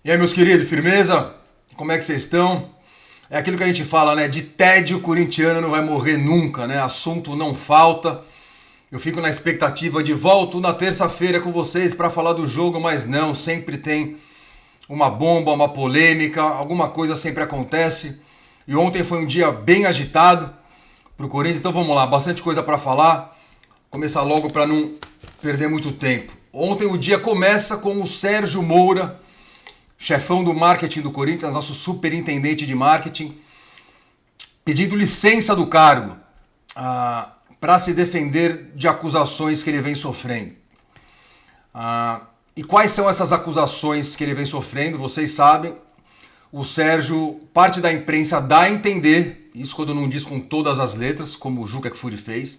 E aí, meus queridos, firmeza? Como é que vocês estão? É aquilo que a gente fala, né? De tédio, o corintiano não vai morrer nunca, né? Assunto não falta. Eu fico na expectativa de volto na terça-feira com vocês para falar do jogo, mas não, sempre tem uma bomba, uma polêmica, alguma coisa sempre acontece. E ontem foi um dia bem agitado pro Corinthians, então vamos lá, bastante coisa para falar. Começar logo para não perder muito tempo. Ontem o dia começa com o Sérgio Moura, chefão do marketing do Corinthians, nosso superintendente de marketing, pedindo licença do cargo para se defender de acusações que ele vem sofrendo. E quais são essas acusações que ele vem sofrendo? Vocês sabem, o Sérgio, parte da imprensa dá a entender, isso quando não diz com todas as letras, como o Juca Kfouri fez,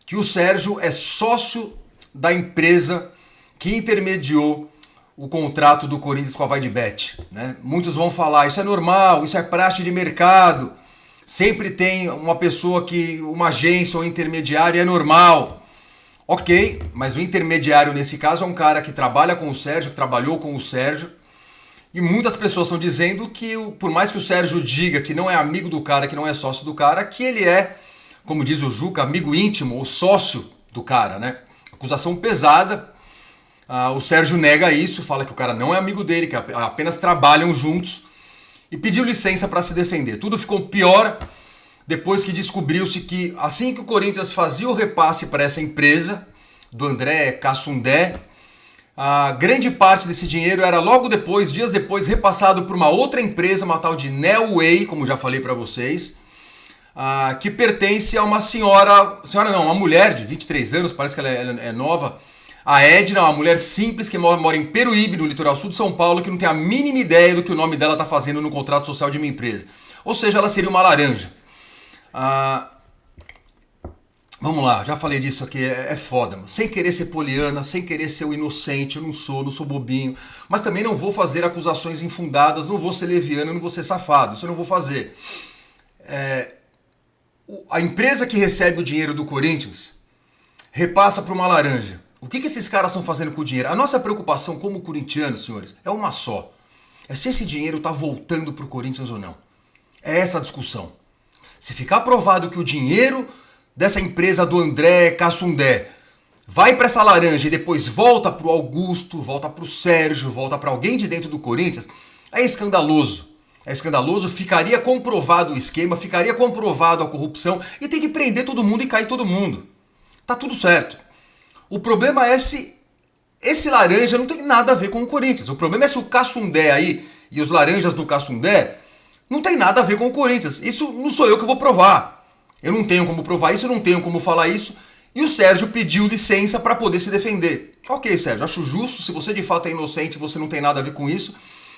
que o Sérgio é sócio da empresa que intermediou o contrato do Corinthians com a Vai de Bet, né? Muitos vão falar, isso é normal, isso é praxe de mercado, sempre tem uma pessoa que, uma agência ou intermediário, é normal. Ok, mas o intermediário nesse caso é um cara que trabalha com o Sérgio, que trabalhou com o Sérgio, e muitas pessoas estão dizendo que, por mais que o Sérgio diga que não é amigo do cara, que não é sócio do cara, que ele é, como diz o Juca, amigo íntimo ou sócio do cara, né? Acusação pesada. O Sérgio nega isso, fala que o cara não é amigo dele, que apenas trabalham juntos e pediu licença para se defender. Tudo ficou pior depois que descobriu-se que assim que o Corinthians fazia o repasse para essa empresa do André Cassundé, a grande parte desse dinheiro era logo depois, dias depois, repassado por uma outra empresa, uma tal de Nelway, como já falei para vocês, que pertence a uma uma mulher de 23 anos, parece que ela é nova. A Edna, uma mulher simples que mora em Peruíbe, no litoral sul de São Paulo, que não tem a mínima ideia do que o nome dela está fazendo no contrato social de uma empresa. Ou seja, ela seria uma laranja. Vamos lá, já falei disso aqui, é foda, mano. Sem querer ser poliana, sem querer ser o inocente, eu não sou bobinho. Mas também não vou fazer acusações infundadas, não vou ser leviano, não vou ser safado, isso eu não vou fazer. A empresa que recebe o dinheiro do Corinthians repassa para uma laranja. O que esses caras estão fazendo com o dinheiro? A nossa preocupação como corintianos, senhores, é uma só. É se esse dinheiro está voltando para o Corinthians ou não. É essa a discussão. Se ficar provado que o dinheiro dessa empresa do André Cassundé vai para essa laranja e depois volta para o Augusto, volta para o Sérgio, volta para alguém de dentro do Corinthians, é escandaloso. É escandaloso, ficaria comprovado o esquema, ficaria comprovado a corrupção e tem que prender todo mundo e cair todo mundo. Tá tudo certo. O problema é se esse laranja não tem nada a ver com o Corinthians. O problema é se o Cassundé aí e os laranjas do Cassundé não tem nada a ver com o Corinthians. Isso não sou eu que vou provar. Eu não tenho como provar isso, eu não tenho como falar isso. E o Sérgio pediu licença para poder se defender. Ok, Sérgio, acho justo. Se você de fato é inocente e você não tem nada a ver com isso,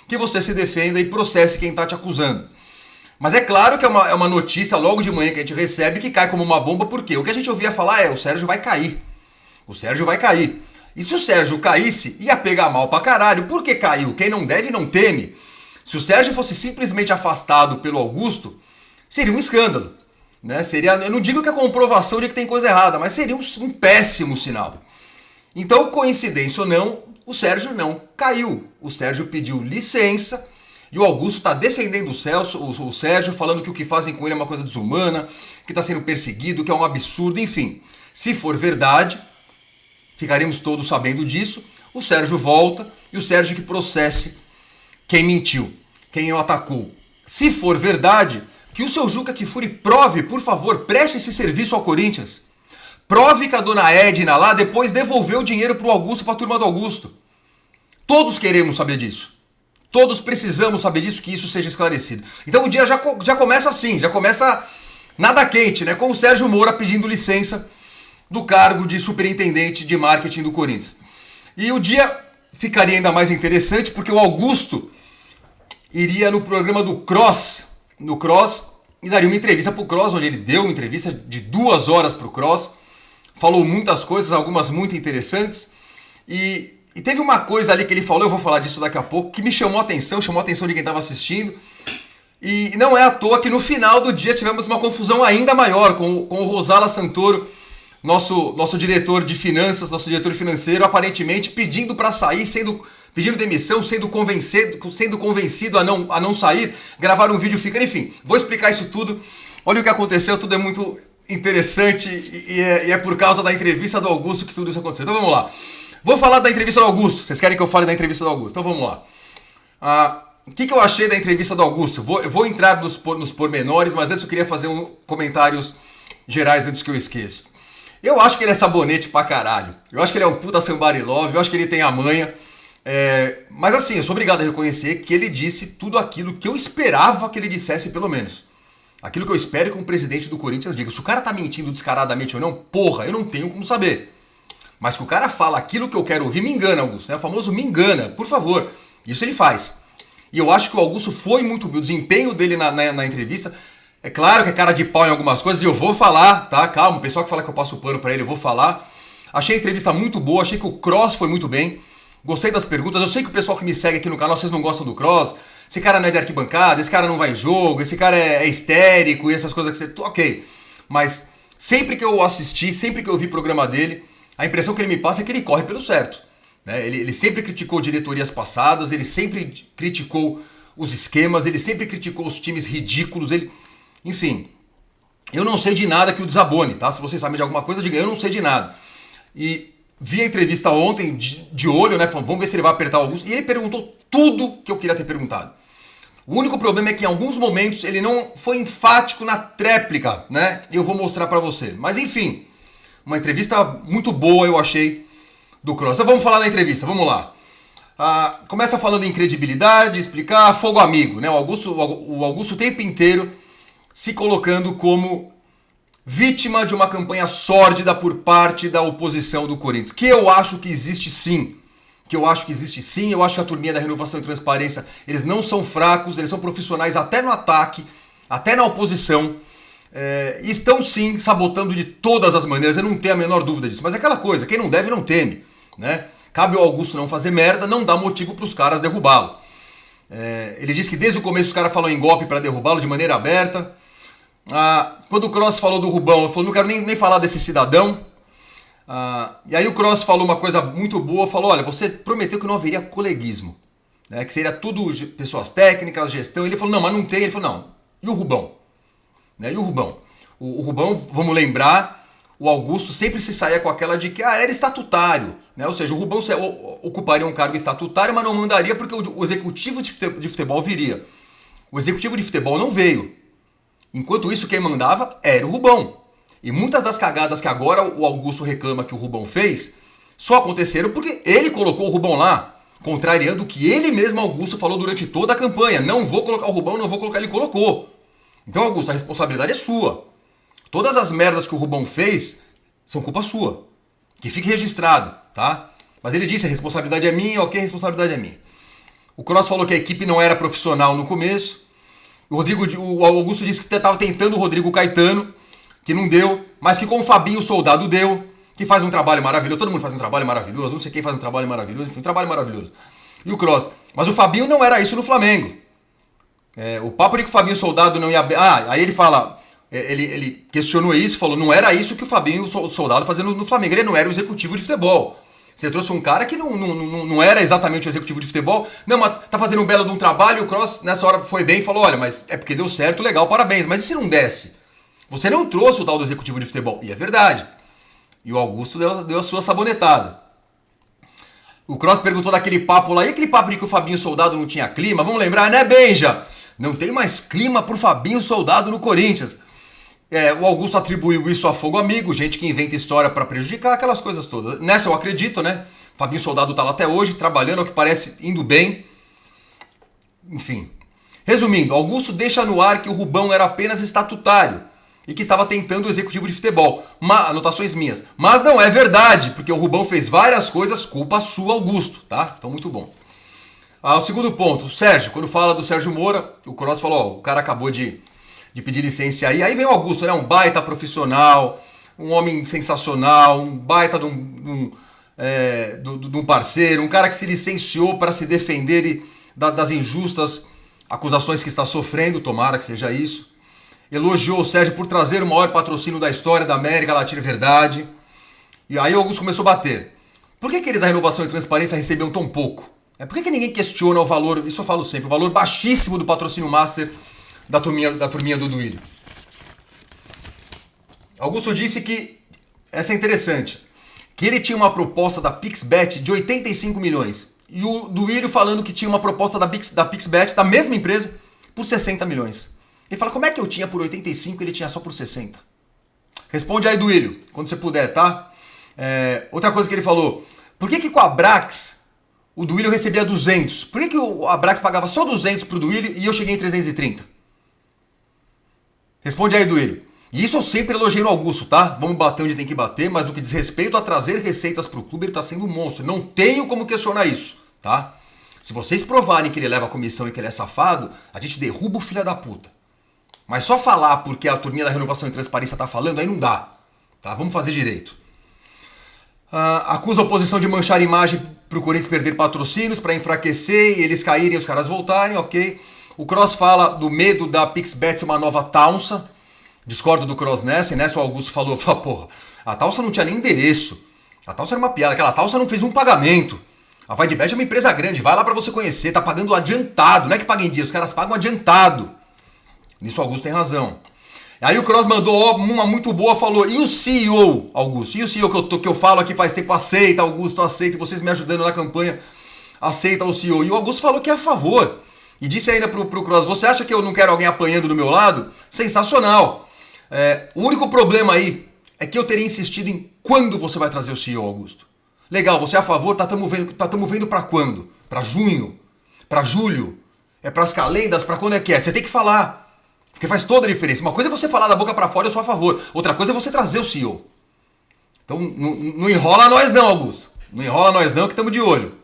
que você se defenda e processe quem está te acusando. Mas é claro que é uma notícia logo de manhã que a gente recebe que cai como uma bomba, porque o que a gente ouvia falar é: o Sérgio vai cair. O Sérgio vai cair. E se o Sérgio caísse, ia pegar mal pra caralho. Por que caiu? Quem não deve, não teme. Se o Sérgio fosse simplesmente afastado pelo Augusto, seria um escândalo. Né? Eu não digo que é comprovação de que tem coisa errada, mas seria um péssimo sinal. Então, coincidência ou não, o Sérgio não caiu. O Sérgio pediu licença e o Augusto está defendendo o Sérgio, falando que o que fazem com ele é uma coisa desumana, que está sendo perseguido, que é um absurdo, enfim. Se for verdade, ficaremos todos sabendo disso, o Sérgio volta e o Sérgio que processe quem mentiu, quem o atacou. Se for verdade, que o seu Juca Kfouri prove, por favor, preste esse serviço ao Corinthians. Prove que a dona Edna lá depois devolveu o dinheiro para o Augusto, para a turma do Augusto. Todos queremos saber disso. Todos precisamos saber disso, que isso seja esclarecido. Então o dia já começa assim, já começa nada quente, né? Com o Sérgio Moura pedindo licença do cargo de superintendente de marketing do Corinthians. E o dia ficaria ainda mais interessante porque o Augusto iria no programa do Cross, e daria uma entrevista pro Cross, onde ele deu uma entrevista de 2 horas pro Cross, falou muitas coisas, algumas muito interessantes, e teve uma coisa ali que ele falou, eu vou falar disso daqui a pouco, que me chamou a atenção de quem estava assistindo, e não é à toa que no final do dia tivemos uma confusão ainda maior com o Rosala Santoro, nosso diretor de finanças, nosso diretor financeiro, aparentemente pedindo para sair, pedindo demissão, sendo convencido a não sair, gravar um vídeo fica. Enfim, vou explicar isso tudo. Olha o que aconteceu, tudo é muito interessante e é por causa da entrevista do Augusto que tudo isso aconteceu. Então vamos lá. Vou falar da entrevista do Augusto. Vocês querem que eu fale da entrevista do Augusto? Então vamos lá. O que eu achei da entrevista do Augusto? Eu vou entrar nos pormenores, mas antes eu queria fazer comentários gerais antes que eu esqueça. Eu acho que ele é sabonete pra caralho. Eu acho que ele é um puta somebody love, eu acho que ele tem a manha. Mas assim, eu sou obrigado a reconhecer que ele disse tudo aquilo que eu esperava que ele dissesse, pelo menos. Aquilo que eu espero que um presidente do Corinthians diga. Se o cara tá mentindo descaradamente ou não, porra, eu não tenho como saber. Mas que o cara fala aquilo que eu quero ouvir, me engana, Augusto. O famoso me engana, por favor. Isso ele faz. E eu acho que o Augusto foi muito bem. O desempenho dele na entrevista... É claro que é cara de pau em algumas coisas e eu vou falar, tá? Calma, o pessoal que fala que eu passo o pano pra ele, eu vou falar. Achei a entrevista muito boa, achei que o Cross foi muito bem. Gostei das perguntas. Eu sei que o pessoal que me segue aqui no canal, vocês não gostam do Cross. Esse cara não é de arquibancada, esse cara não vai em jogo, esse cara é histérico e essas coisas que você... Ok. Mas sempre que eu assisti, sempre que eu vi o programa dele, a impressão que ele me passa é que ele corre pelo certo. Né? Ele sempre criticou diretorias passadas, ele sempre criticou os esquemas, ele sempre criticou os times ridículos, Enfim, eu não sei de nada que o desabone, tá? Se vocês sabem de alguma coisa, diga, eu não sei de nada. E vi a entrevista ontem de olho, né? Falando, vamos ver se ele vai apertar o Augusto. E ele perguntou tudo que eu queria ter perguntado. O único problema é que em alguns momentos ele não foi enfático na tréplica, né? Eu vou mostrar pra você. Mas enfim, uma entrevista muito boa, eu achei, do Cross. Então vamos falar da entrevista, vamos lá. Começa falando em credibilidade, explicar, fogo amigo, né? O Augusto o tempo inteiro se colocando como vítima de uma campanha sórdida por parte da oposição do Corinthians. Que eu acho que existe sim. Eu acho que a turminha da Renovação e Transparência, eles não são fracos, eles são profissionais até no ataque, até na oposição. E estão sim sabotando de todas as maneiras, eu não tenho a menor dúvida disso. Mas é aquela coisa, quem não deve não teme, né? Cabe ao Augusto não fazer merda, não dá motivo para os caras derrubá-lo. Ele disse que desde o começo os caras falam em golpe para derrubá-lo de maneira aberta. Quando o Cross falou do Rubão, eu falei, não quero nem falar desse cidadão. E aí o Cross falou uma coisa muito boa, falou, olha, você prometeu que não haveria coleguismo, né, que seria tudo pessoas técnicas, gestão. Ele falou, não, mas não tem. Ele falou, não, e o Rubão? Né, e o Rubão? O Rubão, vamos lembrar, o Augusto sempre se saía com aquela de que era estatutário, né? Ou seja, o Rubão ocuparia um cargo estatutário, mas não mandaria porque o executivo de futebol viria. O executivo de futebol não veio. Enquanto isso, quem mandava era o Rubão. E muitas das cagadas que agora o Augusto reclama que o Rubão fez, só aconteceram porque ele colocou o Rubão lá, contrariando o que ele mesmo, Augusto, falou durante toda a campanha. Não vou colocar o Rubão, não vou colocar, ele colocou. Então, Augusto, a responsabilidade é sua. Todas as merdas que o Rubão fez são culpa sua. Que fique registrado, tá? Mas ele disse, a responsabilidade é minha, ok, a responsabilidade é minha. O Cross falou que a equipe não era profissional no começo. O Augusto disse que estava tentando o Rodrigo Caetano, que não deu, mas que com o Fabinho Soldado deu, que faz um trabalho maravilhoso. Todo mundo faz um trabalho maravilhoso, não sei quem faz um trabalho maravilhoso, enfim, um trabalho maravilhoso. E o Cross. Mas o Fabinho não era isso no Flamengo. O papo de que o Fabinho Soldado não ia... aí ele fala... Ele questionou isso, falou, não era isso que o Fabinho Soldado fazia no Flamengo. Ele não era o executivo de futebol. Você trouxe um cara que não era exatamente o executivo de futebol. Não, mas tá fazendo um belo de um trabalho e o Cross nessa hora foi bem e falou, olha, mas é porque deu certo, legal, parabéns. Mas e se não desse? Você não trouxe o tal do executivo de futebol. E é verdade. E o Augusto deu a sua sabonetada. O Cross perguntou daquele papo lá, e aquele papo de que o Fabinho Soldado não tinha clima? Vamos lembrar, né, Benja? Não tem mais clima pro Fabinho Soldado no Corinthians. O Augusto atribuiu isso a fogo amigo, gente que inventa história para prejudicar, aquelas coisas todas. Nessa eu acredito, né? Fabinho Soldado tá lá até hoje, trabalhando, ao que parece, indo bem. Enfim. Resumindo, Augusto deixa no ar que o Rubão era apenas estatutário e que estava tentando o executivo de futebol. Anotações minhas. Mas não é verdade, porque o Rubão fez várias coisas, culpa sua, Augusto, tá? Então muito bom. O segundo ponto, o Sérgio, quando fala do Sérgio Moura, o Cross falou, o cara acabou de pedir licença aí. Aí vem o Augusto, né? Um baita profissional, um homem sensacional, um baita de um parceiro, um cara que se licenciou para se defender das injustas acusações que está sofrendo, tomara que seja isso. Elogiou o Sérgio por trazer o maior patrocínio da história da América Latina, verdade. E aí o Augusto começou a bater. Por que eles, a Renovação e Transparência, recebiam tão pouco? Por que ninguém questiona o valor, isso eu falo sempre, o valor baixíssimo do patrocínio master da turminha do Duílio? Augusto disse que, essa é interessante, que ele tinha uma proposta da PixBet de 85 milhões. E o Duílio falando que tinha uma proposta da PixBet, da mesma empresa, por 60 milhões. Ele fala, como é que eu tinha por 85 e ele tinha só por 60? Responde aí, Duílio, quando você puder, tá? Outra coisa que ele falou, por que com a Abrax o Duílio recebia 200? Por que o Abrax pagava só 200 pro Duílio e eu cheguei em 330? Responde aí, Duílio. E isso eu sempre elogiei no Augusto, tá? Vamos bater onde tem que bater, mas no que diz respeito a trazer receitas pro clube, ele tá sendo um monstro. Não tenho como questionar isso, tá? Se vocês provarem que ele leva a comissão e que ele é safado, a gente derruba o filho da puta. Mas só falar porque a turminha da Renovação e Transparência tá falando, aí não dá, tá? Vamos fazer direito. Acusa a oposição de manchar a imagem pro Corinthians perder patrocínios para enfraquecer e eles caírem e os caras voltarem, ok. O Cross fala do medo da PixBet ser uma nova Taunsa. Discordo do Cross nessa, e nessa o Augusto falou, porra, a Taunsa não tinha nem endereço. A Taunsa era uma piada, aquela Taunsa não fez um pagamento. A VideBet é uma empresa grande, vai lá pra você conhecer, tá pagando adiantado, não é que paga em dia, os caras pagam adiantado. Nisso o Augusto tem razão. Aí o Cross mandou uma muito boa, falou, e o CEO, Augusto? E o CEO que eu falo aqui faz tempo, aceita, Augusto, aceita, e vocês me ajudando na campanha, aceita o CEO. E o Augusto falou que é a favor. E disse ainda pro Cross, você acha que eu não quero alguém apanhando do meu lado? Sensacional. O único problema aí é que eu teria insistido em quando você vai trazer o CEO, Augusto. Legal, você é a favor, tamo vendo pra quando? Pra junho? Pra julho? É pras calendas? Pra quando é que é? Você tem que falar. Porque faz toda a diferença. Uma coisa é você falar da boca pra fora, eu sou a favor. Outra coisa é você trazer o CEO. Então não enrola nós não, Augusto. Não enrola nós não, que estamos de olho.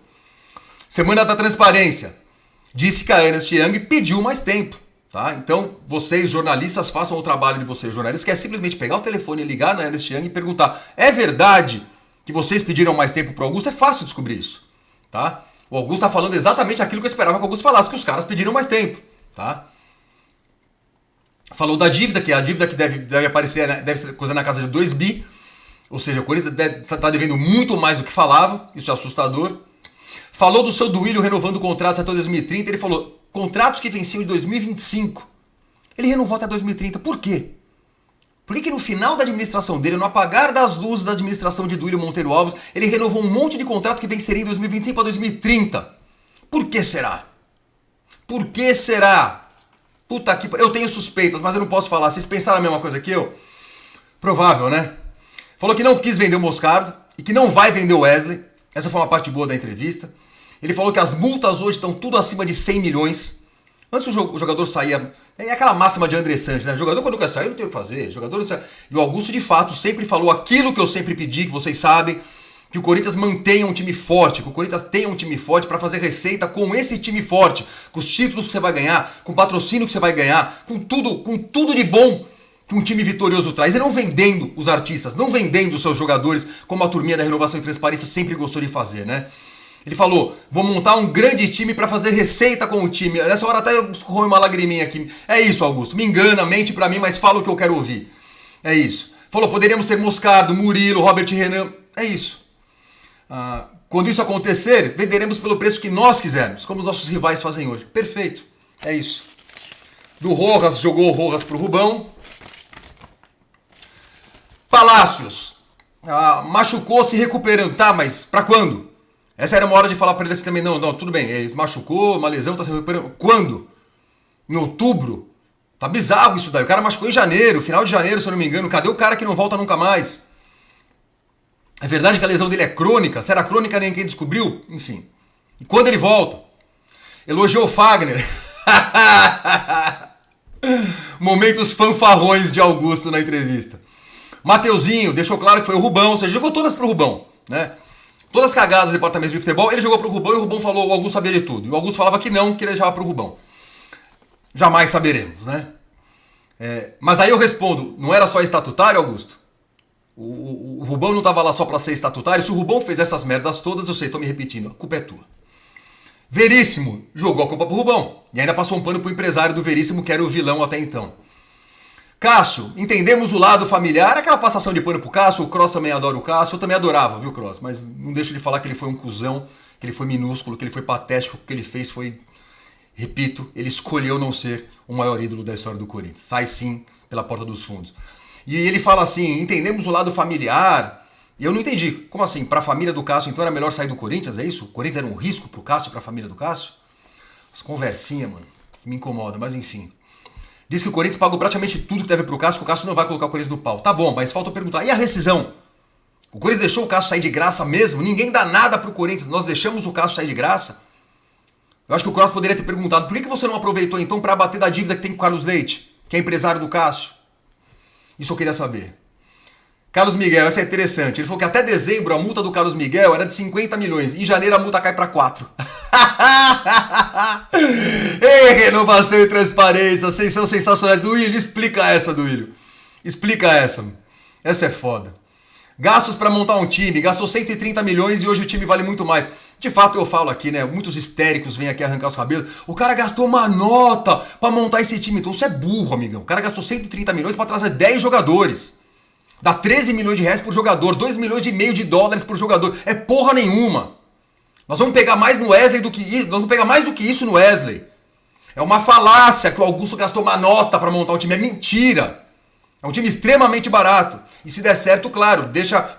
Semana da Transparência. Disse que a Ernst Young pediu mais tempo. Tá? Então, vocês jornalistas façam o trabalho de vocês jornalistas, que é simplesmente pegar o telefone, ligar na Ernst Young e perguntar, é verdade que vocês pediram mais tempo para o Augusto? É fácil descobrir isso. Tá? O Augusto está falando exatamente aquilo que eu esperava que o Augusto falasse, que os caras pediram mais tempo. Tá? Falou da dívida, que a dívida que deve aparecer, né? Deve ser coisa na casa de 2 bi, ou seja, o Corinthians está devendo muito mais do que falava, isso é assustador. Falou do seu Duílio renovando contratos até 2030, ele falou, contratos que venciam em 2025, ele renovou até 2030, por quê? Por que no final da administração dele, no apagar das luzes da administração de Duílio Monteiro Alves, ele renovou um monte de contrato que venceria em 2025 para 2030? Por que será? Por que será? Puta que... Eu tenho suspeitas, mas eu não posso falar. Vocês pensaram a mesma coisa que eu? Provável, né? Falou que não quis vender o Moscardo e que não vai vender o Wesley. Essa foi uma parte boa da entrevista. Ele falou que as multas hoje estão tudo acima de 100 milhões. Antes o jogador saía... É aquela máxima de André Sanches, né? O jogador quando quer sair não tem o que fazer. E o Augusto, de fato, sempre falou aquilo que eu sempre pedi, que vocês sabem, que o Corinthians mantenha um time forte, que o Corinthians tenha um time forte para fazer receita com esse time forte, com os títulos que você vai ganhar, com o patrocínio que você vai ganhar, com tudo de bom que um time vitorioso traz. E não vendendo os artistas, não vendendo os seus jogadores, como a turminha da Renovação e Transparência sempre gostou de fazer, né? Ele falou, vou montar um grande time para fazer receita com o time. Nessa hora até escorreu uma lagriminha aqui. É isso, Augusto. Me engana, mente pra mim, mas fala o que eu quero ouvir. É isso. Falou, poderíamos ter Moscardo, Murilo, Robert Renan. É isso. Quando isso acontecer, venderemos pelo preço que nós quisermos, como os nossos rivais fazem hoje. Perfeito. É isso. Do Rojas, jogou o Rojas pro Rubão. Palácios. Machucou se recuperando. Tá, mas pra quando? Essa era uma hora de falar pra ele assim também, não, tudo bem, ele machucou, uma lesão, tá se recuperando. Quando? Em outubro? Tá bizarro isso daí, o cara machucou em janeiro, final de janeiro, se eu não me engano. Cadê o cara que não volta nunca mais? É verdade que a lesão dele é crônica? Se era crônica, nem quem descobriu? Enfim. E quando ele volta? Elogiou o Fagner. Momentos fanfarrões de Augusto na entrevista. Mateuzinho deixou claro que foi o Rubão, ou seja, jogou todas pro Rubão, né? Todas as cagadas do departamento de futebol, ele jogou pro Rubão e o Rubão falou, o Augusto sabia de tudo. E o Augusto falava que não, que ele deixava pro Rubão. Jamais saberemos, né? Mas aí eu respondo, não era só estatutário, Augusto? O Rubão não tava lá só pra ser estatutário? Se o Rubão fez essas merdas todas, eu sei, tô me repetindo, a culpa é tua. Veríssimo jogou a culpa pro Rubão. E ainda passou um pano pro empresário do Veríssimo, que era o vilão até então. Cássio, entendemos o lado familiar, aquela passação de pano pro Cássio, o Cross também adora o Cássio, eu também adorava, viu, Cross? Mas não deixo de falar que ele foi um cuzão, que ele foi minúsculo, que ele foi patético, que o que ele fez foi, repito, ele escolheu não ser o maior ídolo da história do Corinthians. Sai sim pela porta dos fundos. E ele fala assim, entendemos o lado familiar. E eu não entendi. Como assim? Pra família do Cássio, então era melhor sair do Corinthians, é isso? O Corinthians era um risco pro Cássio e pra família do Cássio? As conversinhas, mano, me incomoda, mas enfim. Diz que o Corinthians pagou praticamente tudo que deve pro Cássio, que o Cássio não vai colocar o Corinthians no pau. Tá bom, mas falta eu perguntar, e a rescisão? O Corinthians deixou o Cássio sair de graça mesmo? Ninguém dá nada pro Corinthians, nós deixamos o Cássio sair de graça? Eu acho que o Cross poderia ter perguntado, por que você não aproveitou então pra bater da dívida que tem com o Carlos Leite, que é empresário do Cássio? Isso eu queria saber. Carlos Miguel, essa é interessante. Ele falou que até dezembro a multa do Carlos Miguel era de 50 milhões. Em janeiro a multa cai pra 4. Ei, renovação e transparência. Vocês são sensacionais. Duílio, explica essa, Duílio. Explica essa. Essa é foda. Gastos pra montar um time. Gastou 130 milhões e hoje o time vale muito mais. De fato, eu falo aqui, né? Muitos histéricos vêm aqui arrancar os cabelos. O cara gastou uma nota pra montar esse time. Então você é burro, amigão. O cara gastou 130 milhões pra trazer 10 jogadores. Dá 13 milhões de reais por jogador, 2 milhões e meio de dólares por jogador. É porra nenhuma. Nós vamos pegar mais no Wesley do que isso. Nós vamos pegar mais do que isso no Wesley. É uma falácia que o Augusto gastou uma nota pra montar o time. É mentira. É um time extremamente barato. E se der certo, claro,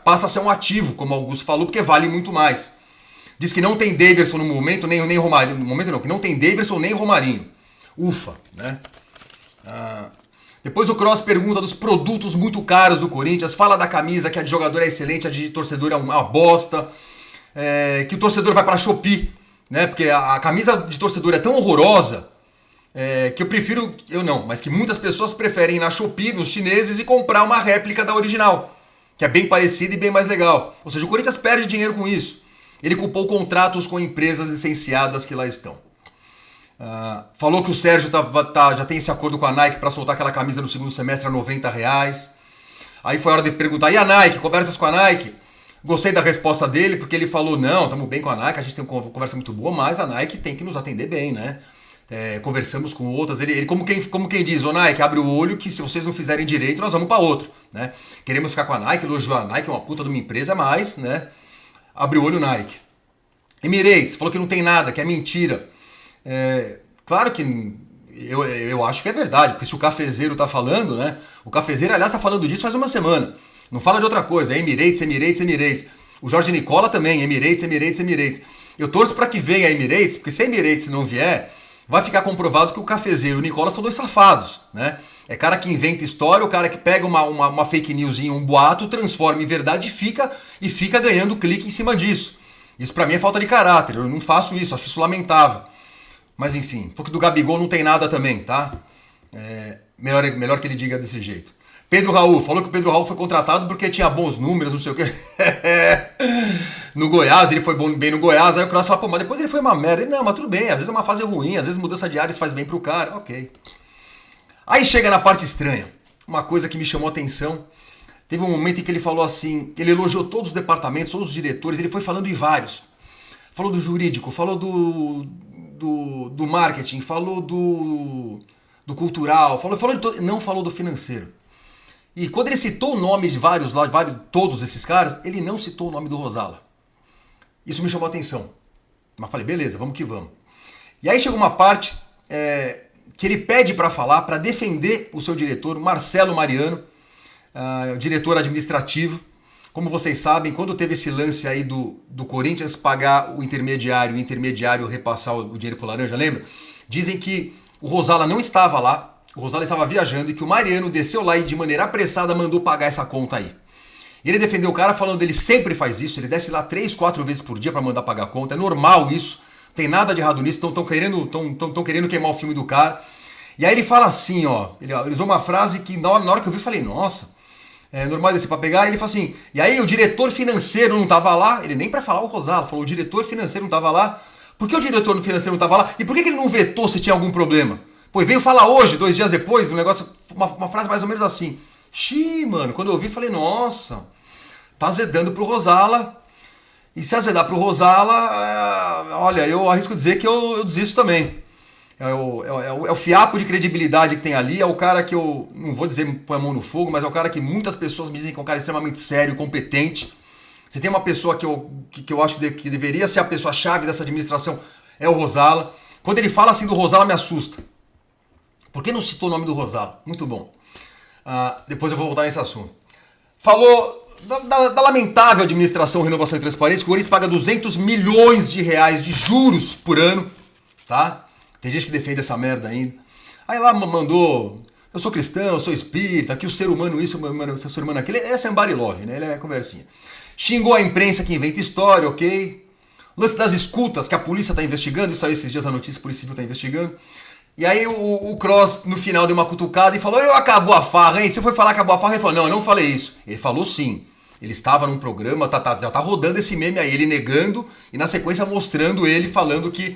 passa a ser um ativo, como o Augusto falou, porque vale muito mais. Diz que não tem Daverson no momento, nem Romarinho. No momento não, que não tem Daverson nem Romarinho. Ufa, né? Depois o Cross pergunta dos produtos muito caros do Corinthians, fala da camisa, que a de jogador é excelente, a de torcedor é uma bosta, que o torcedor vai pra Shopee, né? Porque a camisa de torcedor é tão horrorosa que eu prefiro, eu não, mas que muitas pessoas preferem ir na Shopee, nos chineses, e comprar uma réplica da original, que é bem parecida e bem mais legal. Ou seja, o Corinthians perde dinheiro com isso. Ele culpou contratos com empresas licenciadas que lá estão. Falou que o Sérgio já tem esse acordo com a Nike para soltar aquela camisa no segundo semestre a R$90. Aí foi a hora de perguntar, e a Nike? Conversas com a Nike? Gostei da resposta dele, porque ele falou, não, estamos bem com a Nike, a gente tem uma conversa muito boa, mas a Nike tem que nos atender bem, né? Conversamos com outras, ele como quem diz, ô Nike, abre o olho que se vocês não fizerem direito, nós vamos para outro, né? Queremos ficar com a Nike, elogiou a Nike, é uma puta de uma empresa, mas, né? Abre o olho, Nike. Emirates, falou que não tem nada, que é mentira. Claro que eu acho que é verdade, porque se o cafezeiro tá falando, né? O cafezeiro, aliás, tá falando disso faz uma semana. Não fala de outra coisa, é Emirates, Emirates, Emirates. O Jorge Nicola também, Emirates, Emirates, Emirates. Eu torço para que venha a Emirates, porque se a Emirates não vier, vai ficar comprovado que o cafezeiro e o Nicola são dois safados, né? É cara que inventa história, o cara que pega uma fake newsinha, um boato, transforma em verdade e fica ganhando clique em cima disso. Isso pra mim é falta de caráter, eu não faço isso, acho isso lamentável. Mas enfim, porque do Gabigol não tem nada também, tá? Melhor que ele diga desse jeito. Pedro Raul, falou que o Pedro Raul foi contratado porque tinha bons números, não sei o quê. No Goiás, ele foi bem no Goiás, aí o Cross fala, pô, mas depois ele foi uma merda. Ele, não, mas tudo bem, às vezes é uma fase ruim, às vezes mudança de áreas faz bem pro cara, ok. Aí chega na parte estranha, uma coisa que me chamou a atenção. Teve um momento em que ele falou assim, ele elogiou todos os departamentos, todos os diretores, ele foi falando em vários. Falou do jurídico, falou do marketing, falou do cultural, não falou do financeiro. E quando ele citou o nome de todos esses caras, ele não citou o nome do Rosala. Isso me chamou a atenção. Mas falei, beleza, vamos que vamos. E aí chega uma parte que ele pede para falar, para defender o seu diretor, Marcelo Mariano, diretor administrativo. Como vocês sabem, quando teve esse lance aí do Corinthians pagar o intermediário repassar o dinheiro pro Laranja, lembra? Dizem que o Rosala não estava lá, o Rosala estava viajando e que o Mariano desceu lá e de maneira apressada mandou pagar essa conta aí. E ele defendeu o cara falando que ele sempre faz isso, ele desce lá 3, 4 vezes por dia para mandar pagar a conta, é normal isso, tem nada de errado nisso, estão querendo queimar o filme do cara. E aí ele fala assim, ó, ele usou uma frase que na hora que eu vi eu falei, nossa, é normal descer para pegar, e ele fala assim, e aí o diretor financeiro não estava lá, ele nem para falar o Rosala, falou o diretor financeiro não estava lá, por que o diretor financeiro não estava lá? E por que ele não vetou se tinha algum problema? Pô, e veio falar hoje, 2 dias depois, um negócio, uma frase mais ou menos assim. Xiii, mano, quando eu ouvi, falei, nossa, tá azedando pro Rosala. E se azedar pro Rosala, olha, eu arrisco dizer que eu desisto também. É o fiapo de credibilidade que tem ali, é o cara que eu, não vou dizer põe a mão no fogo, mas é o cara que muitas pessoas me dizem que é um cara extremamente sério, competente. Se tem uma pessoa que eu acho que deveria ser a pessoa-chave dessa administração, é o Rosala. Quando ele fala assim do Rosala, me assusta. Por que não citou o nome do Rosala? Muito bom. Depois eu vou voltar nesse assunto. Falou da lamentável administração, renovação e transparência, que o Corinthians paga 200 milhões de reais de juros por ano, tá? Tem gente que defende essa merda ainda. Aí lá mandou, eu sou cristão, eu sou espírita, que o ser humano isso, o ser humano aquilo. Ele é somebody love, né? Ele é conversinha. Xingou a imprensa que inventa história, ok? Lance das escutas que a polícia está investigando, isso aí esses dias a notícia, a Polícia Civil está investigando. E aí o Cross no final deu uma cutucada e falou, acabou a farra, hein? Você foi falar que acabou a farra? Ele falou, não, eu não falei isso. Ele falou sim. Ele estava num programa, já tá rodando esse meme aí, ele negando e na sequência mostrando ele falando que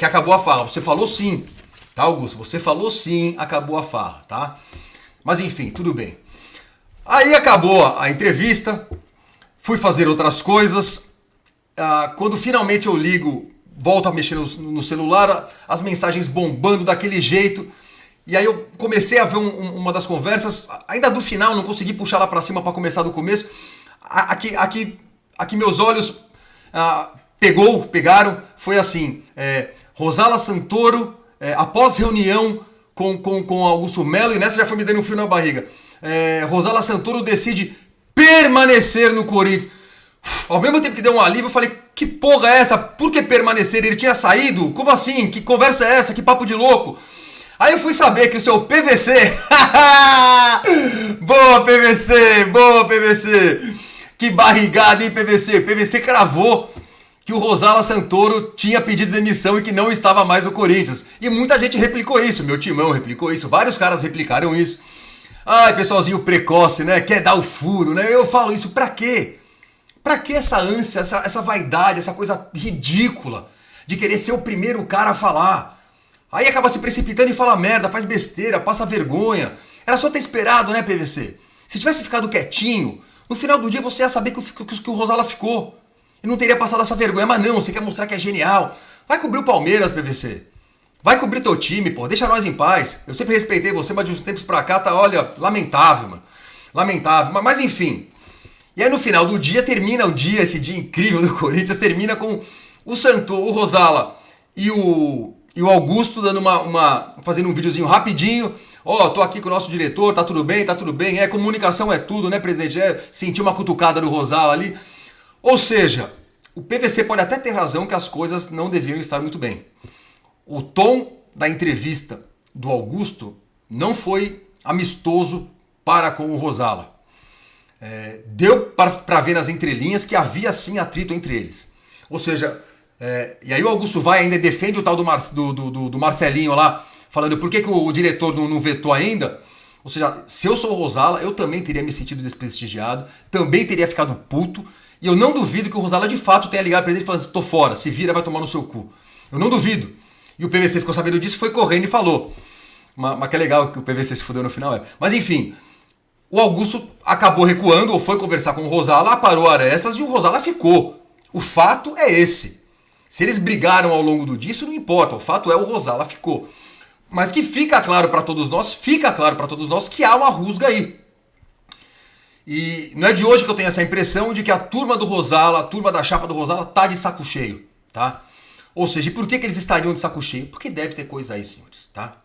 acabou a farra. Você falou sim, tá, Augusto? Você falou sim, acabou a farra, tá? Mas enfim, tudo bem. Aí acabou a entrevista, fui fazer outras coisas. Quando finalmente eu ligo, volto a mexer no celular, as mensagens bombando daquele jeito. E aí eu comecei a ver uma das conversas, ainda do final, não consegui puxar lá pra cima pra começar do começo. Aqui meus olhos pegaram, foi assim, Rosala Santoro, após reunião com Augusto Melo, e nessa já foi me dando um frio na barriga, Rosala Santoro decide permanecer no Corinthians. Ao mesmo tempo que deu um alívio, eu falei, que porra é essa? Por que permanecer? Ele tinha saído? Como assim? Que conversa é essa? Que papo de louco? Aí eu fui saber que o seu PVC... Boa, PVC! Boa, PVC! Que barrigada, hein, PVC? PVC cravou que o Rosala Santoro tinha pedido demissão e que não estava mais no Corinthians. E muita gente replicou isso. Meu timão replicou isso. Vários caras replicaram isso. Ai, pessoalzinho precoce, né? Quer dar o furo, né? Eu falo isso pra quê? Pra que essa ânsia, essa vaidade, essa coisa ridícula de querer ser o primeiro cara a falar? Aí acaba se precipitando e fala merda, faz besteira, passa vergonha. Era só ter esperado, né, PVC? Se tivesse ficado quietinho, no final do dia você ia saber que o Rosala ficou. E não teria passado essa vergonha. Mas não, você quer mostrar que é genial. Vai cobrir o Palmeiras, PVC. Vai cobrir teu time, pô. Deixa nós em paz. Eu sempre respeitei você, mas de uns tempos pra cá tá, olha, lamentável, mano. Lamentável. Mas enfim. E aí no final do dia, termina o dia, esse dia incrível do Corinthians, termina com o Rosala e o Augusto dando fazendo um videozinho rapidinho. Tô aqui com o nosso diretor, tá tudo bem, tá tudo bem. Comunicação é tudo, né, presidente? Senti uma cutucada do Rosala ali. Ou seja, o PVC pode até ter razão que as coisas não deviam estar muito bem. O tom da entrevista do Augusto não foi amistoso para com o Rosala. Deu para ver nas entrelinhas que havia sim atrito entre eles. Ou seja, e aí o Augusto vai ainda defende o tal do Marcelinho lá, falando por que o diretor não vetou ainda. Ou seja, se eu sou o Rosala, eu também teria me sentido desprestigiado, também teria ficado puto, e eu não duvido que o Rosala de fato tenha ligado para ele e falando, tô fora, se vira, vai tomar no seu cu. Eu não duvido. E o PVC ficou sabendo disso, foi correndo e falou. Mas que é legal que o PVC se fudeu no final. Mas enfim, o Augusto acabou recuando, ou foi conversar com o Rosala, aparou arestas e o Rosala ficou. O fato é esse. Se eles brigaram ao longo do dia, isso não importa. O fato é o Rosala ficou. Mas que fica claro para todos nós que há uma rusga aí. E não é de hoje que eu tenho essa impressão de que a turma do Rosala, a turma da chapa do Rosala tá de saco cheio, tá? Ou seja, e por que eles estariam de saco cheio? Porque deve ter coisa aí, senhores, tá?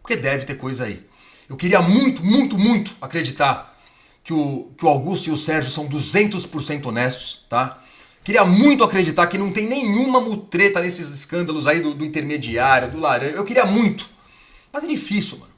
Porque deve ter coisa aí. Eu queria muito, muito, muito acreditar que o Augusto e o Sérgio são 200% honestos, tá? Queria muito acreditar que não tem nenhuma mutreta nesses escândalos aí do intermediário, do laranja. Eu queria muito. Mas é difícil, mano.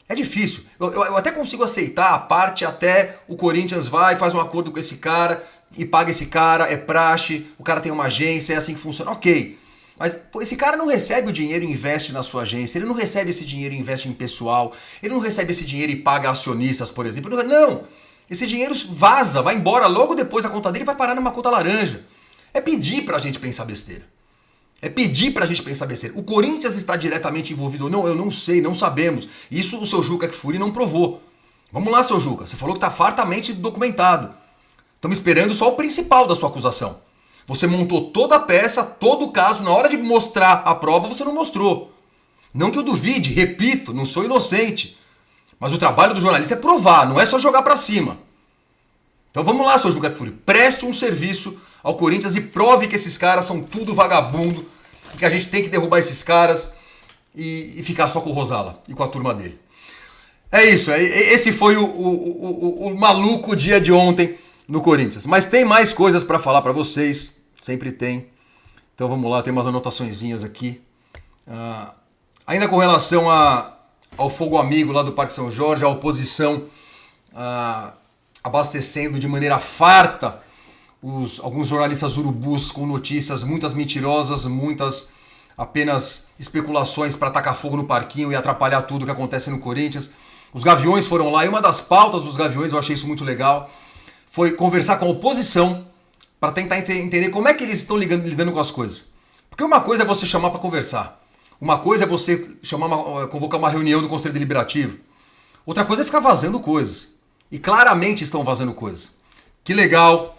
É difícil. Eu até consigo aceitar a parte até o Corinthians vai, faz um acordo com esse cara e paga esse cara, é praxe, o cara tem uma agência, é assim que funciona. Ok. Mas pô, esse cara não recebe o dinheiro e investe na sua agência, ele não recebe esse dinheiro e investe em pessoal, ele não recebe esse dinheiro e paga acionistas, por exemplo. Não! Esse dinheiro vaza, vai embora logo depois da conta dele e vai parar numa conta laranja. É pedir pra gente pensar besteira. O Corinthians está diretamente envolvido ou não? Eu não sei, não sabemos. Isso o seu Juca Kfouri não provou. Vamos lá, seu Juca. Você falou que está fartamente documentado. Estamos esperando só o principal da sua acusação. Você montou toda a peça, todo o caso. Na hora de mostrar a prova, você não mostrou. Não que eu duvide, repito, não sou inocente. Mas o trabalho do jornalista é provar, não é só jogar pra cima. Então vamos lá, seu Juca Kfouri, preste um serviço ao Corinthians e prove que esses caras são tudo vagabundo, e que a gente tem que derrubar esses caras e ficar só com o Rosala e com a turma dele. É isso, esse foi o maluco dia de ontem no Corinthians. Mas tem mais coisas pra falar pra vocês, sempre tem. Então vamos lá, tem umas anotaçõezinhas aqui. Ainda com relação ao fogo amigo lá do Parque São Jorge, a oposição abastecendo de maneira farta alguns jornalistas urubus com notícias, muitas mentirosas, muitas apenas especulações para tacar fogo no parquinho e atrapalhar tudo que acontece no Corinthians. Os Gaviões foram lá e uma das pautas dos Gaviões, eu achei isso muito legal, foi conversar com a oposição para tentar entender como é que eles estão lidando com as coisas. Porque uma coisa é você chamar para conversar. Uma coisa é você convocar uma reunião do Conselho Deliberativo. Outra coisa é ficar vazando coisas. E claramente estão vazando coisas. Que legal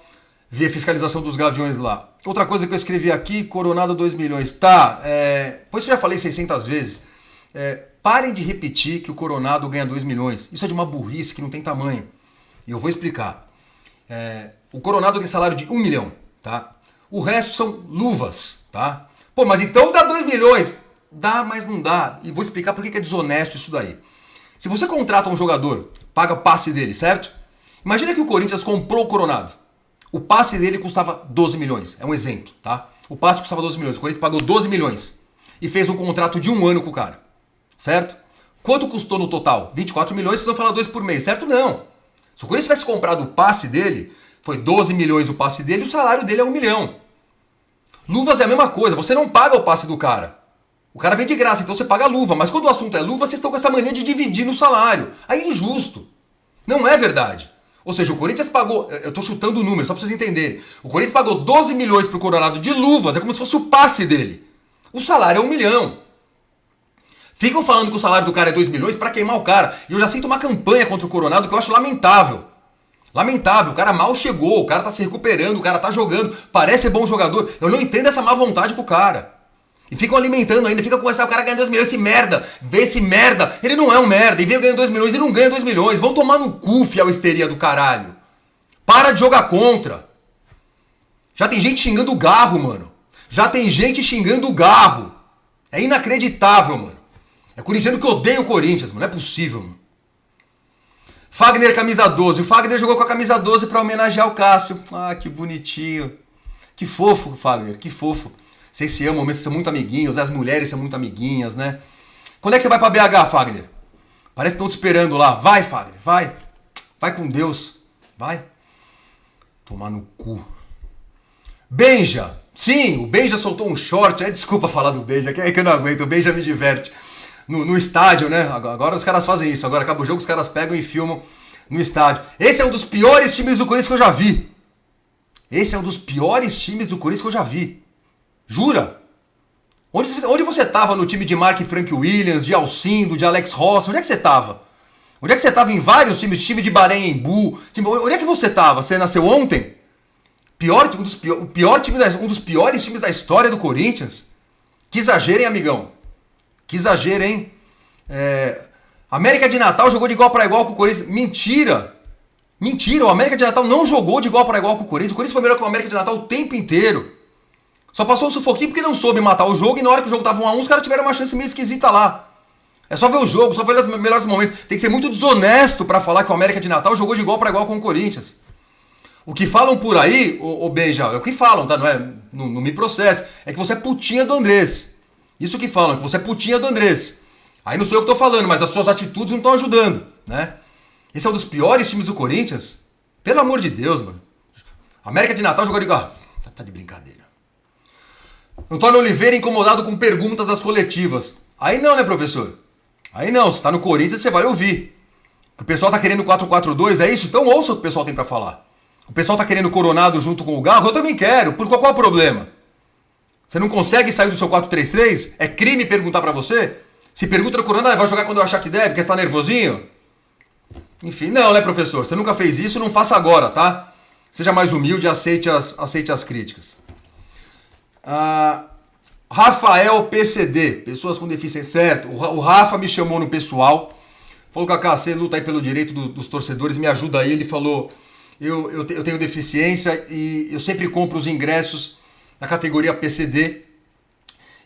ver a fiscalização dos Gaviões lá. Outra coisa que eu escrevi aqui, Coronado 2 milhões. Tá, pois eu já falei 600 vezes. Parem de repetir que o Coronado ganha 2 milhões. Isso é de uma burrice que não tem tamanho. E eu vou explicar. O Coronado tem salário de 1 milhão, tá? O resto são luvas, tá? Pô, mas então dá 2 milhões. Dá, mas não dá. E vou explicar por que é desonesto isso daí. Se você contrata um jogador, paga o passe dele, certo? Imagina que o Corinthians comprou o Coronado. O passe dele custava 12 milhões. É um exemplo, tá? O passe custava 12 milhões. O Corinthians pagou 12 milhões. E fez um contrato de 1 ano com o cara. Certo? Quanto custou no total? 24 milhões, vocês vão falar 2 por mês, certo? Não. Se o Corinthians tivesse comprado o passe dele, foi 12 milhões o passe dele e o salário dele é 1 milhão. Luvas é a mesma coisa. Você não paga o passe do cara. O cara vem de graça, então você paga a luva. Mas quando o assunto é luva, vocês estão com essa mania de dividir no salário. Aí é injusto. Não é verdade. Ou seja, o Corinthians pagou... Eu estou chutando o número, só para vocês entenderem. O Corinthians pagou 12 milhões pro Coronado de luvas. É como se fosse o passe dele. O salário é 1 milhão. Ficam falando que o salário do cara é 2 milhões para queimar o cara. E eu já sinto uma campanha contra o Coronado que eu acho lamentável. Lamentável. O cara mal chegou, o cara tá se recuperando, o cara tá jogando. Parece bom jogador. Eu não entendo essa má vontade com o cara. E ficam alimentando ainda, fica com essa, o cara ganha 2 milhões, esse merda, vê esse merda, ele não é um merda, e veio ganhando 2 milhões e não ganha 2 milhões, vão tomar no cu, fiel histeria do caralho. Para de jogar contra. Já tem gente xingando o Garro, mano. Já tem gente xingando o Garro. É inacreditável, mano. É corintiano que odeia o Corinthians, mano, não é possível, mano. Fagner, camisa 12, o Fagner jogou com a camisa 12 pra homenagear o Cássio. Ah, que bonitinho. Que fofo, Fagner, que fofo. Vocês se amam, vocês são muito amiguinhos, as mulheres são muito amiguinhas, né? Quando é que você vai pra BH, Fagner? Parece que estão te esperando lá. Vai, Fagner, vai. Vai com Deus. Vai. Tomar no cu. Benja. Sim, o Benja soltou um short. Desculpa falar do Benja, que é que eu não aguento. O Benja me diverte. No estádio, né? Agora os caras fazem isso. Agora acaba o jogo, os caras pegam e filmam no estádio. Esse é um dos piores times do Corinthians que eu já vi. Esse é um dos piores times do Corinthians que eu já vi. Jura? Onde você tava no time de Mark e Frank Williams, de Alcindo, de Alex Rossi? Onde é que você tava? Onde é que você tava em vários times? Time de Bahrein Embu? Onde é que você tava? Você nasceu ontem? Um dos piores times da história do Corinthians? Que exagero, hein, amigão? Que exagero, hein? América de Natal jogou de igual para igual com o Corinthians. Mentira! Mentira, o América de Natal não jogou de igual para igual com o Corinthians. O Corinthians foi melhor que o América de Natal o tempo inteiro. Só passou um sufoquinho porque não soube matar o jogo e na hora que o jogo tava 1-1, os caras tiveram uma chance meio esquisita lá. É só ver o jogo, só ver os melhores momentos. Tem que ser muito desonesto pra falar que o América de Natal jogou de igual pra igual com o Corinthians. O que falam por aí, ô Benja, é o que falam, tá? Não me processe. É que você é putinha do Andrés. Isso que falam, que você é putinha do Andrés. Aí não sou eu que tô falando, mas as suas atitudes não estão ajudando, né? Esse é um dos piores times do Corinthians? Pelo amor de Deus, mano. América de Natal jogou de igual. Tá de brincadeira. Antônio Oliveira incomodado com perguntas das coletivas. Aí não, né, professor? Aí não, se tá no Corinthians você vai ouvir. O pessoal tá querendo 4-4-2, é isso? Então ouça o que o pessoal tem pra falar. O pessoal tá querendo Coronado junto com o Garro, eu também quero. Qual é o problema? Você não consegue sair do seu 4-3-3? É crime perguntar pra você? Se pergunta no Coronado, vai jogar quando eu achar que deve, quer estar nervosinho? Enfim, não, né, professor? Você nunca fez isso, não faça agora, tá? Seja mais humilde e aceite as críticas. Rafael PCD, pessoas com deficiência, certo? O Rafa me chamou no pessoal, falou, Kaká, você luta aí pelo direito dos torcedores, me ajuda aí. Ele falou, eu tenho deficiência e eu sempre compro os ingressos na categoria PCD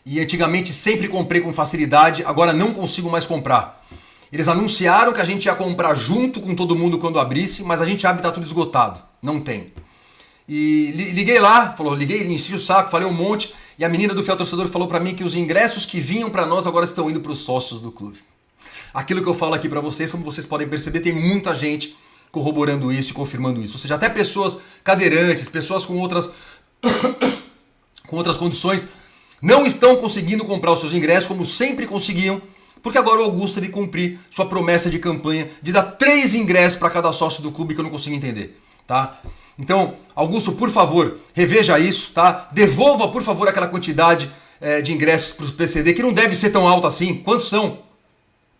e antigamente sempre comprei com facilidade, agora não consigo mais comprar. Eles anunciaram que a gente ia comprar junto com todo mundo quando abrisse, mas a gente abre e tá tudo esgotado, não tem. E liguei lá, enchi o saco, falei um monte, e a menina do Fiel Torcedor falou pra mim que os ingressos que vinham pra nós agora estão indo pros sócios do clube. Aquilo que eu falo aqui pra vocês, como vocês podem perceber, tem muita gente corroborando isso e confirmando isso. Ou seja, até pessoas cadeirantes, pessoas com outras condições, não estão conseguindo comprar os seus ingressos como sempre conseguiam, porque agora o Augusto deve cumprir sua promessa de campanha de dar 3 ingressos para cada sócio do clube, que eu não consigo entender, tá? Então, Augusto, por favor, reveja isso, tá? Devolva, por favor, aquela quantidade de ingressos para o PCD, que não deve ser tão alta assim. Quantos são?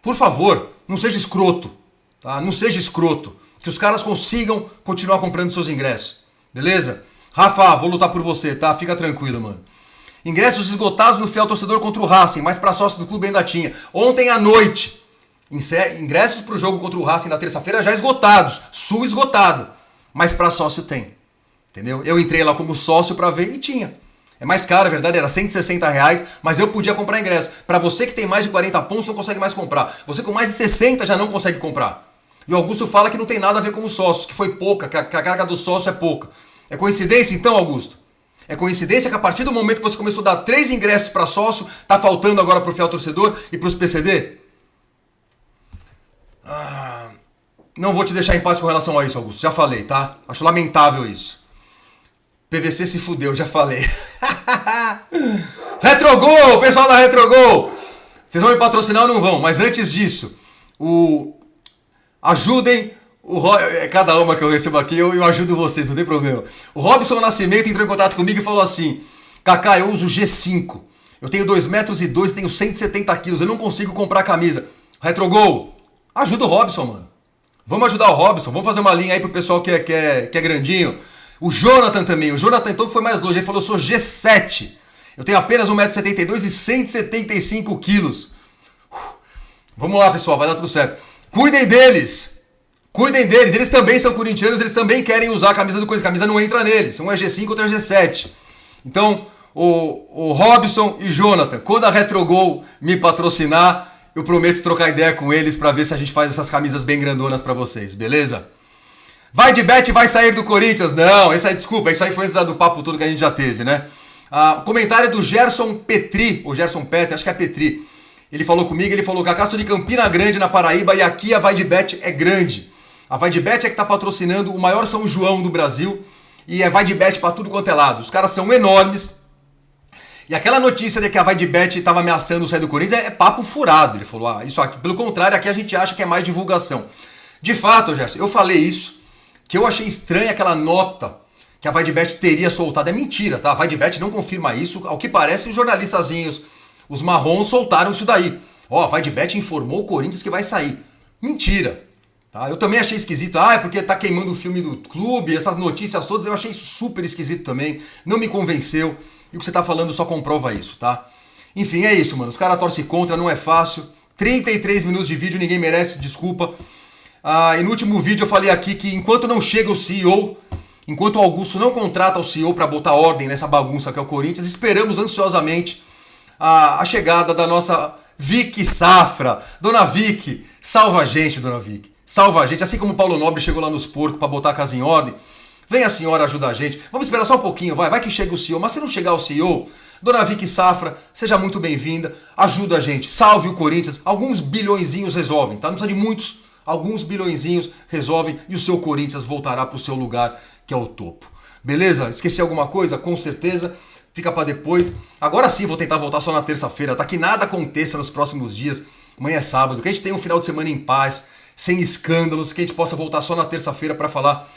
Por favor, não seja escroto, tá? Não seja escroto. Que os caras consigam continuar comprando seus ingressos, beleza? Rafa, vou lutar por você, tá? Fica tranquilo, mano. Ingressos esgotados no Fiel Torcedor contra o Racing, mas para sócio do clube ainda tinha. Ontem à noite, ingressos para o jogo contra o Racing na terça-feira já esgotados, Sul esgotado. Mas para sócio tem, entendeu? Eu entrei lá como sócio para ver e tinha. É mais caro, é verdade, era R$160, mas eu podia comprar ingresso. Para você que tem mais de 40 pontos, não consegue mais comprar. Você com mais de 60 já não consegue comprar. E o Augusto fala que não tem nada a ver com os sócios, que foi pouca, que a carga do sócio é pouca. É coincidência então, Augusto? É coincidência que a partir do momento que você começou a dar 3 ingressos para sócio, tá faltando agora pro Fiel Torcedor e pros PCD? Não vou te deixar em paz com relação a isso, Augusto. Já falei, tá? Acho lamentável isso. PVC se fudeu, já falei. Retrogol! Pessoal da Retrogol! Vocês vão me patrocinar ou não vão? Mas antes disso, ajudem cada uma que eu recebo aqui, eu ajudo vocês, não tem problema. O Robson Nascimento entrou em contato comigo e falou assim: Kaká, eu uso G5. Eu tenho 2,2 metros, tenho 170 quilos, eu não consigo comprar camisa. Retrogol, ajuda o Robson, mano. Vamos ajudar o Robson, vamos fazer uma linha aí pro pessoal que é grandinho. O Jonathan também, o Jonathan então foi mais longe, ele falou, eu sou G7. Eu tenho apenas 1,72 m e 175 quilos. Vamos lá, pessoal, vai dar tudo certo. Cuidem deles, eles também são corintianos, eles também querem usar a camisa do Corinthians, a camisa não entra neles, um é G5, outro é G7. Então, o Robson e Jonathan, quando a Retrogol me patrocinar, eu prometo trocar ideia com eles pra ver se a gente faz essas camisas bem grandonas pra vocês, beleza? Vai de bet, vai sair do Corinthians? Não, isso aí foi antes do papo todo que a gente já teve, né? Comentário do Gerson Petri, ou Gerson Petri, acho que é Petri. Ele falou comigo, ele falou, Kaká, sou de Campina Grande, na Paraíba, e aqui a Vai de Bet é grande. A Vai de Bet é que tá patrocinando o maior São João do Brasil, e é Vai de Bet pra tudo quanto é lado. Os caras são enormes. E aquela notícia de que a Vai de Bet estava ameaçando sair do Corinthians é papo furado. Ele falou, isso aqui, pelo contrário, aqui a gente acha que é mais divulgação. De fato, Gerson, eu falei isso, que eu achei estranha aquela nota que a Vai de Bet teria soltado. É mentira, tá? A Vai de Bet não confirma isso. Ao que parece, os jornalistazinhos, os marrons, soltaram isso daí. A Vai de Bet informou o Corinthians que vai sair. Mentira. Tá? Eu também achei esquisito. É porque tá queimando o filme do clube, essas notícias todas, eu achei isso super esquisito também. Não me convenceu. E o que você tá falando só comprova isso, tá? Enfim, é isso, mano. Os caras torcem contra, não é fácil. 33 minutos de vídeo, ninguém merece, desculpa. E no último vídeo eu falei aqui que enquanto não chega o CEO, enquanto o Augusto não contrata o CEO para botar ordem nessa bagunça que é o Corinthians, esperamos ansiosamente a chegada da nossa Vicky Safra. Dona Vicky, salva a gente, Dona Vicky. Salva a gente. Assim como o Paulo Nobre chegou lá nos porcos para botar a casa em ordem, vem a senhora ajudar a gente. Vamos esperar só um pouquinho, vai que chega o CEO. Mas se não chegar o CEO, Dona Vicky Safra, seja muito bem-vinda. Ajuda a gente, salve o Corinthians. Alguns bilhõezinhos resolvem, tá? Não precisa de muitos. Alguns bilhõezinhos resolvem e o seu Corinthians voltará pro seu lugar, que é o topo. Beleza? Esqueci alguma coisa? Com certeza. Fica pra depois. Agora sim vou tentar voltar só na terça-feira, tá? Que nada aconteça nos próximos dias. Amanhã é sábado, que a gente tenha um final de semana em paz, sem escândalos, que a gente possa voltar só na terça-feira pra falar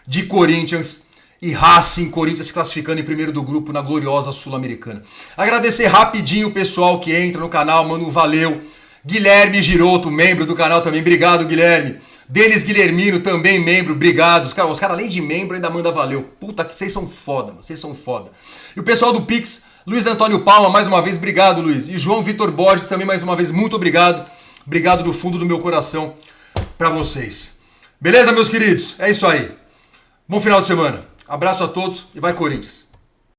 de Corinthians e Racing, Corinthians se classificando em primeiro do grupo na gloriosa Sul-Americana. Agradecer rapidinho o pessoal que entra no canal, mano, valeu. Guilherme Giroto, membro do canal também, obrigado Guilherme. Denis Guilhermino, também membro, obrigado. Os caras além de membro ainda manda valeu. Puta que vocês são foda, vocês são foda. E o pessoal do Pix, Luiz Antônio Palma, mais uma vez, obrigado, Luiz. E João Vitor Borges também, mais uma vez, muito obrigado. Obrigado do fundo do meu coração para vocês. Beleza, meus queridos? É isso aí. Bom final de semana. Abraço a todos e vai Corinthians.